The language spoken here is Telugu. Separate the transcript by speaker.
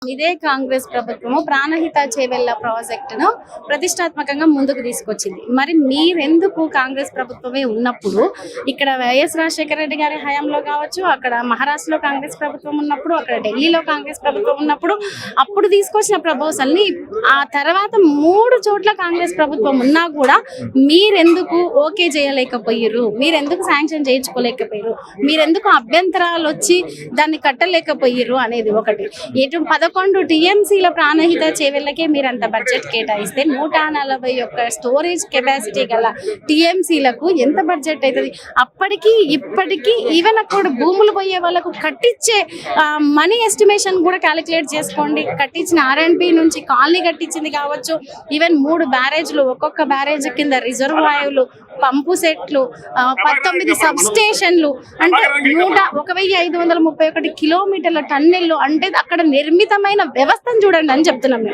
Speaker 1: ఇదే కాంగ్రెస్ ప్రభుత్వము ప్రాణహిత చేవెళ్ళ ప్రాజెక్టును ప్రతిష్టాత్మకంగా ముందుకు తీసుకొచ్చింది. మరి మీరెందుకు కాంగ్రెస్ ప్రభుత్వమే ఉన్నప్పుడు ఇక్కడ వైఎస్ రాజశేఖర రెడ్డి గారి హయాంలో కావచ్చు, అక్కడ మహారాష్ట్రలో కాంగ్రెస్ ప్రభుత్వం ఉన్నప్పుడు, అక్కడ ఢిల్లీలో కాంగ్రెస్ ప్రభుత్వం ఉన్నప్పుడు అప్పుడు తీసుకొచ్చిన ప్రపోజల్ని ఆ తర్వాత 3 చోట్ల కాంగ్రెస్ ప్రభుత్వం ఉన్నా కూడా మీరెందుకు ఓకే చేయలేకపోయారు? మీరెందుకు శాంక్షన్ చేయించుకోలేకపోయారు? మీరెందుకు అభ్యంతరాలు వచ్చి దాన్ని కట్టలేకపోయారు అనేది ఒకటి. 11 టీఎంసీల ప్రాణహిత చేవెళ్ళకే మీరు అంత బడ్జెట్ కేటాయిస్తే 141 స్టోరేజ్ కెపాసిటీ గల టీఎంసీలకు ఎంత బడ్జెట్ అవుతుంది? అప్పటికి ఇప్పటికీ ఈవెన్ అక్కడ భూములు పోయే వాళ్ళకు కట్టించే మనీ ఎస్టిమేషన్ కూడా క్యాలిక్యులేట్ చేసుకోండి. కట్టించిన ఆర్ఎండ్బి నుంచి కాలనీ కట్టించింది కావచ్చు, ఈవెన్ 3 బ్యారేజ్లు, ఒక్కొక్క బ్యారేజ్ కింద రిజర్వాయర్లు, పంపు సెట్లు, 19 సబ్ స్టేషన్లు, అంటే 1531 కిలోమీటర్ల టన్నెల్లు, అంటే అక్కడ నిర్మితమైన వ్యవస్థను చూడండి అని చెప్తున్నాం మేము.